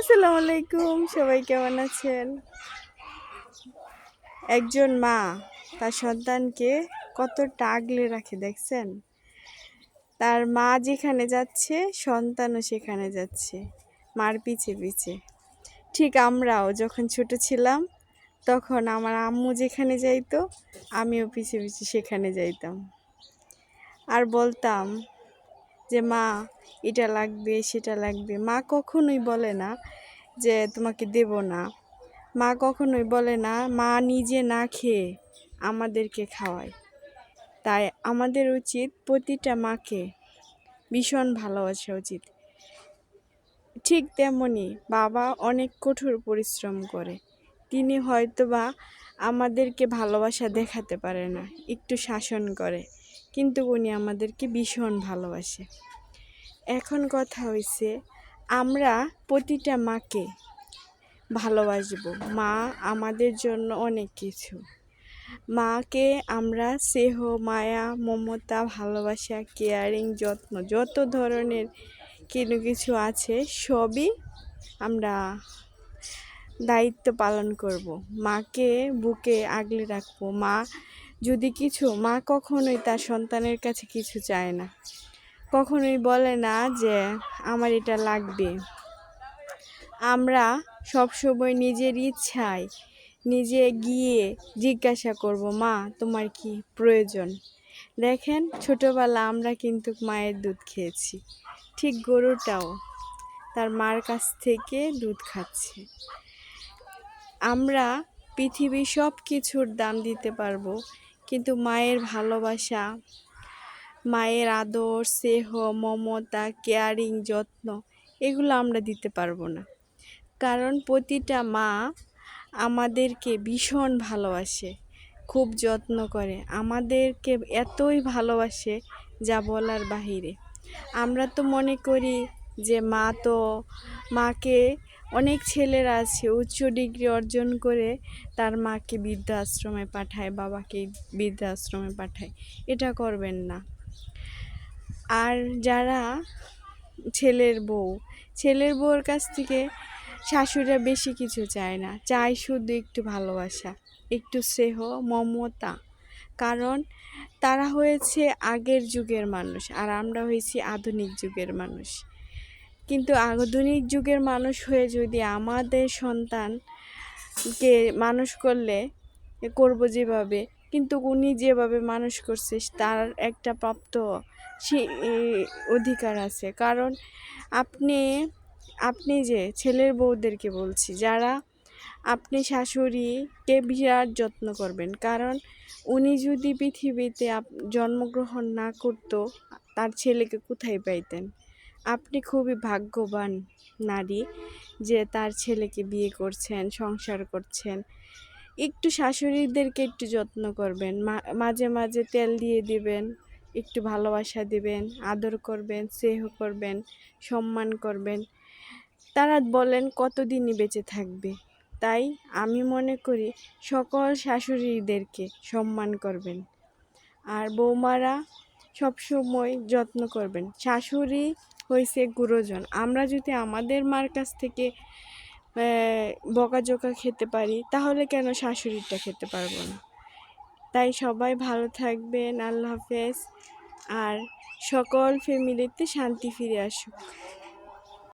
আসসালামু আলাইকুম, সবাই কেমন আছেন? একজন মা তার সন্তানকে কতটা আগলে রাখে দেখছেন? তার মা যেখানে যাচ্ছে সন্তানও সেখানে যাচ্ছে, মার পিছে পিছে। ঠিক আমরাও যখন ছোট ছিলাম তখন আমার আম্মু যেখানে যাইতো আমিও পিছে পিছে সেখানে যাইতাম। আর বলতাম যে মা এটা লাগবে সেটা লাগবে। মা কখনোই বলে না যে তোমাকে দেব না। মা কখনোই বলে না, মা নিজে না খেয়ে আমাদেরকে খাওয়ায়। তাই আমাদের উচিত প্রতিটা মাকে ভীষণ ভালোবাসা উচিত। ঠিক তেমনি বাবা অনেক কঠোর পরিশ্রম করে। তিনি হয়তোবা আমাদেরকে ভালোবাসা দেখাতে পারে না, একটু শাসন করে, কিন্তু উনি আমাদেরকে ভীষণ ভালোবাসে। এখন কথা হইছে আমরা প্রতিটা মাকে ভালোবাসবো। মা আমাদের জন্য অনেক কিছু। মাকে আমরা স্নেহ, মায়া, মমতা, ভালোবাসা, কেয়ারিং, যত্ন, যত ধরনের কিছু আছে সবই আমরা দায়িত্ব পালন করব। মাকে বুকে আগলে রাখবো। মা কখনোই তার সন্তানের কাছে কিছু চায় না, কখনোই বলে না যে আমার এটা লাগবে। আমরা সবসময় নিজের ইচ্ছায় নিজে গিয়ে জিজ্ঞাসা করব, মা তোমার কি প্রয়োজন? দেখেন, ছোটবেলা আমরা কিন্তু মায়ের দুধ খেয়েছি, ঠিক গরুটাও তার মার কাছ থেকে দুধ খাচ্ছে। আমরা পৃথিবীর সব কিছুর দাম দিতে পারবো, কিন্তু মায়ের ভালোবাসা, মায়ের আদর, স্নেহ, মমতা, কেয়ারিং, যত্ন এগুলো আমরা দিতে পারবো না। কারণ প্রতিটা মা আমাদেরকে ভীষণ ভালোবাসে, খুব যত্ন করে, আমাদেরকে এতই ভালোবাসে যা বলার বাহিরে। আমরা তো মনে করি যে মাকে অনেক ছেলেরা আছে উচ্চ ডিগ্রি অর্জন করে তার মাকে বৃদ্ধাশ্রমে পাঠায়, বাবাকে বৃদ্ধাশ্রমে পাঠায়। এটা করবেন না। আর যারা ছেলের বউর কাছ থেকে শাশুড়িরা বেশি কিছু চায় না, চায় শুধু একটু ভালোবাসা, একটু স্নেহ, মমতা। কারণ তারা হয়েছে আগের যুগের মানুষ আর আমরা হয়েছি আধুনিক যুগের মানুষ। কিন্তু আধুনিক যুগের মানুষ হয়ে যদি আমাদের সন্তানকে মানুষ করব যেভাবে, কিন্তু উনি যেভাবে মানুষ করছে তার একটা প্রাপ্ত সে অধিকার আছে। কারণ আপনি যে ছেলের বউদেরকে বলছি, যারা আপনি শাশুড়িকে বিরাট যত্ন করবেন, কারণ উনি যদি পৃথিবীতে জন্মগ্রহণ না করতো তার ছেলেকে কোথায় পাইতেন? আপনি খুবই ভাগ্যবান নারী যে তার ছেলেকে বিয়ে করছেন, সংসার করছেন। একটু শাশুড়িদেরকে একটু যত্ন করবেন, মাঝে মাঝে তেল দিয়ে দিবেন, একটু ভালোবাসা দিবেন, আদর করবেন, স্নেহ করবেন, সম্মান করবেন। তারা বলেন কতদিনই বেঁচে থাকবে। তাই আমি মনে করি সকল শাশুড়িদেরকে সম্মান করবেন, আর বৌমারা সবসময় যত্ন করবেন। শাশুড়ি হয়েছে গুরুজন। আমরা যদি আমাদের মার কাছ থেকে বকাঝকা খেতে পারি, তাহলে কেন শাশুড়িটা খেতে পারবো না? তাই সবাই ভালো থাকবেন। আল্লাহ হাফেজ। আর সকল ফ্যামিলিতে শান্তি ফিরে আসুক।